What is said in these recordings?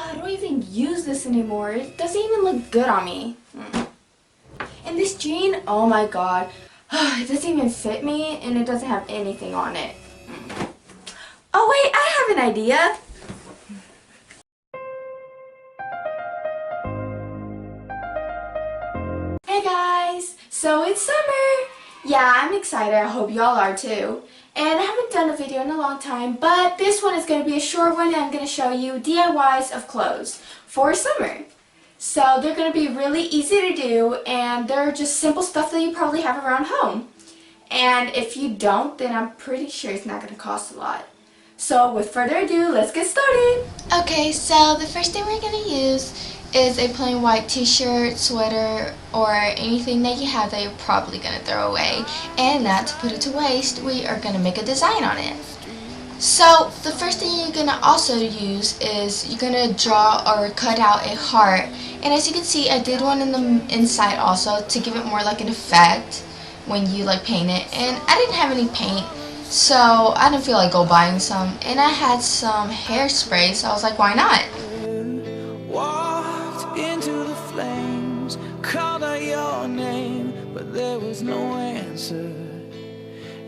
I don't even use this anymore. It doesn't even look good on me. And this jean, oh my god. It doesn't even fit me and it doesn't have anything on it. Oh wait, I have an idea. Hey guys, so it's summer. Yeah, I'm excited. I hope y'all are too. And I haven't done a video in a long time, but this one is going to be a short one and I'm going to show you DIYs of clothes for summer. So they're going to be really easy to do and they're just simple stuff that you probably have around home. And if you don't, then I'm pretty sure it's not going to cost a lot. So with further ado, let's get started. Okay, so the first thing we're going to use is a plain white t-shirt, sweater, or anything that you have that you're probably going to throw away. And not to put it to waste, we are going to make a design on it. So the first thing you're going to also use is you're going to draw or cut out a heart. And as you can see, I did one in the inside also to give it more like an effect when you like paint it. And I didn't have any paint, so I didn't feel like go buying some. And I had some hairspray, so I was like, why not? Into the flames, called out your name, but there was no answer.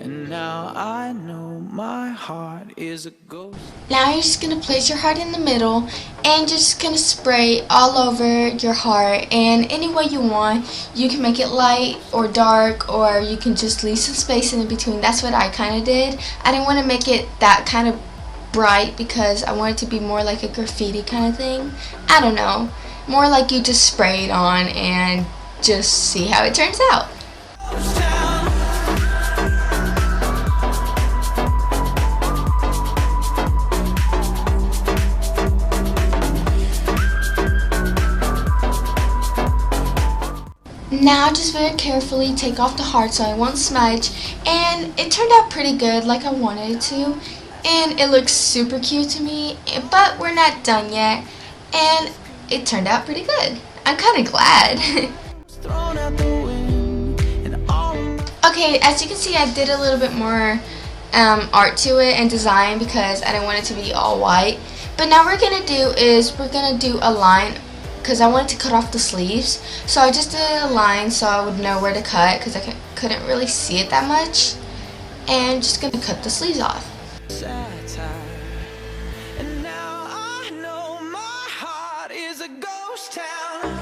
And now I know my heart is a ghost. Now you're just going to place your heart in the middle and you're just going to spray all over your heart, and any way you want. You can make it light or dark, or you can just leave some space in between. That's what I kind of did. I didn't want to make it that kind of bright because I want it to be more like a graffiti kind of thing. I don't know. More like you just spray it on and just see how it turns out. Now just very carefully take off the heart so it won't smudge, and it turned out pretty good like I wanted it to, and it looks super cute to me, but we're not done yet, and it turned out pretty good. I'm kind of glad. Okay, as you can see, I did a little bit more art to it and design because I didn't want it to be all white. But now what we're going to do is we're going to do a line because I wanted to cut off the sleeves. So I just did a line so I would know where to cut because I couldn't really see it that much. And just going to cut the sleeves off. And now I know my heart is a ghost town.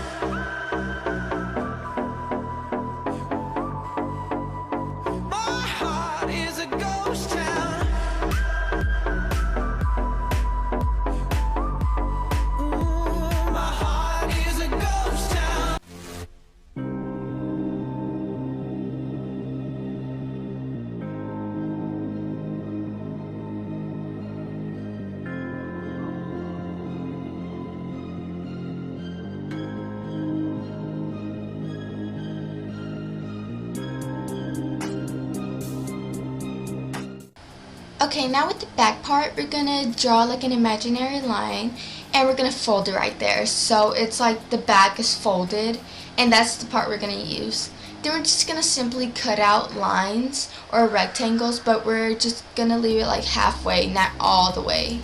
My heart is a ghost town. Ooh, my heart is a ghost town. Okay, now with the back part, we're gonna draw like an imaginary line and we're gonna fold it right there. So it's like the back is folded and that's the part we're gonna use. Then we're just gonna simply cut out lines or rectangles, but we're just gonna leave it like halfway, not all the way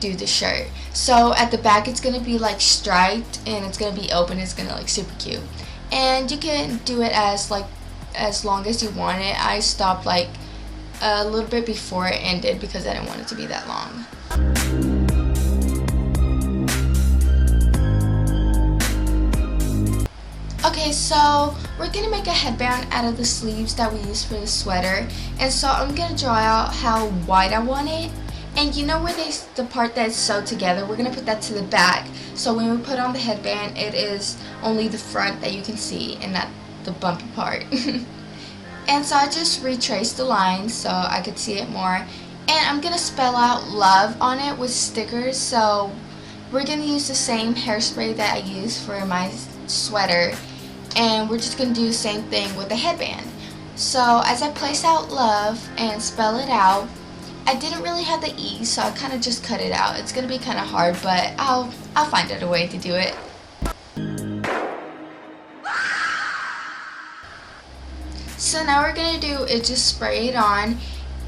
through the shirt. So at the back it's gonna be like striped and it's gonna be open. It's gonna look super cute. And you can do it as long as you want it. I stopped like a little bit before it ended because I didn't want it to be that long. Okay, so we're gonna make a headband out of the sleeves that we used for the sweater, and so I'm gonna draw out how wide I want it. And you know where the part that's sewed together, we're gonna put that to the back. So when we put on the headband, it is only the front that you can see and not the bumpy part. And so I just retraced the lines so I could see it more. And I'm going to spell out love on it with stickers. So we're going to use the same hairspray that I used for my sweater. And we're just going to do the same thing with the headband. So as I place out love and spell it out, I didn't really have the E, so I kind of just cut it out. It's going to be kind of hard, but I'll find out a way to do it. So now we're going to do is just spray it on,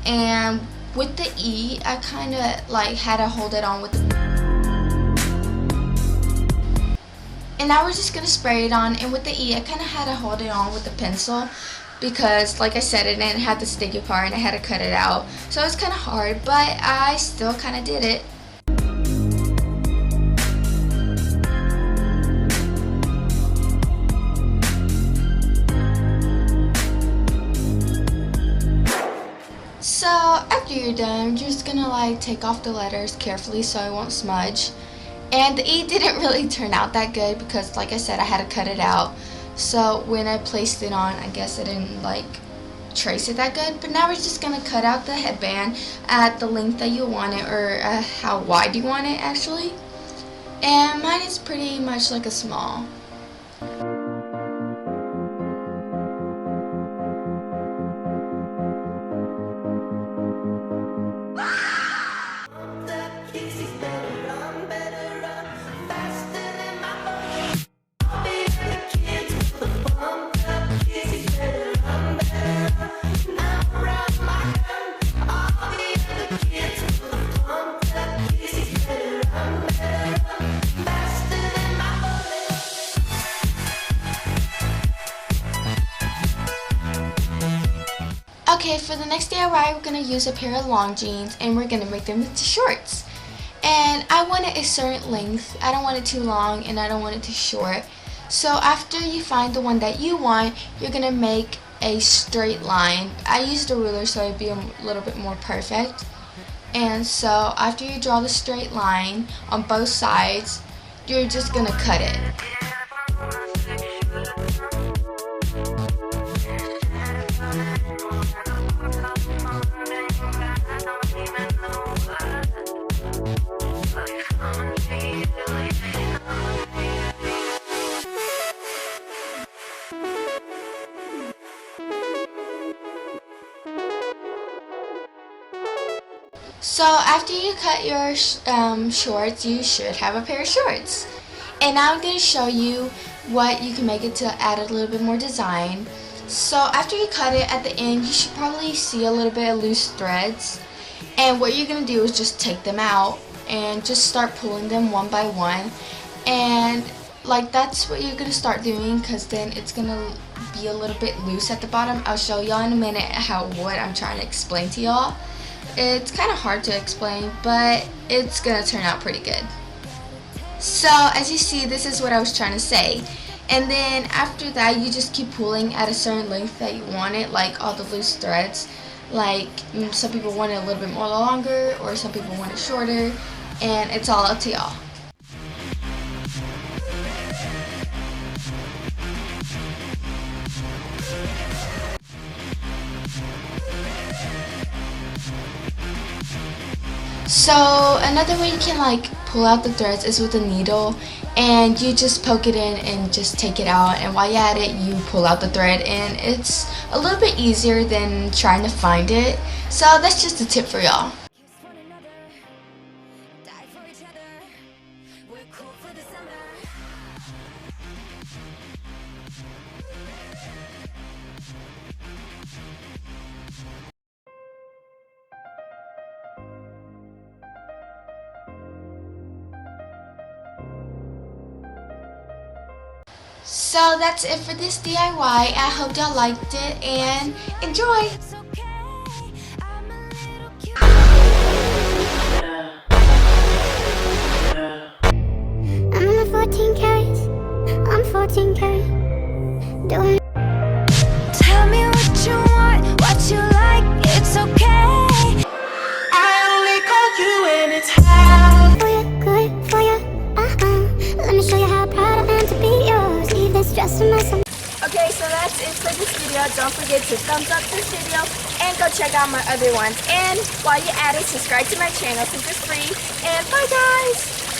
and with the E, I kind of like had to hold it on with the And now we're just going to spray it on, and with the E I kind of had to hold it on with the pencil because like I said, it didn't have the sticky part and I had to cut it out. So it was kind of hard, but I still kind of did it. So after you're done, you're just gonna like take off the letters carefully so it won't smudge. And the E didn't really turn out that good because like I said, I had to cut it out. So when I placed it on, I guess I didn't like trace it that good. But now we're just gonna cut out the headband at the length that you want it, or how wide you want it actually. And mine is pretty much like a small. Okay, for the next DIY, we're going to use a pair of long jeans and we're going to make them into shorts. And I want it a certain length. I don't want it too long and I don't want it too short. So after you find the one that you want, you're going to make a straight line. I used a ruler so it'd be a little bit more perfect. And so after you draw the straight line on both sides, you're just going to cut it. So after you cut your shorts, you should have a pair of shorts. And now I'm going to show you what you can make it to add a little bit more design. So after you cut it, at the end you should probably see a little bit of loose threads. And what you're going to do is just take them out and just start pulling them one by one. And like that's what you're going to start doing, because then it's going to be a little bit loose at the bottom. I'll show y'all in a minute what I'm trying to explain to y'all. It's kind of hard to explain, but it's going to turn out pretty good. So as you see, this is what I was trying to say. And then after that, you just keep pulling at a certain length that you want it, like all the loose threads. Like some people want it a little bit more longer, or some people want it shorter, and it's all up to y'all. So another way you can like pull out the threads is with a needle, and you just poke it in and just take it out, and while you're at it you pull out the thread, and it's a little bit easier than trying to find it. So that's just a tip for y'all. So that's it for this DIY. I hope y'all liked it and enjoy! I'm 14 carats, I'm 14 carat. Doing. Tell me what you want, what you like, it's okay. I only call you when it's hot. For you, good for you, Let me show you how proud I am to be yours. Even stress in myself. Okay, so that's it for this video. Don't forget to thumbs up this video and go check out my other ones. And while you're at it, subscribe to my channel since it's free. And bye guys!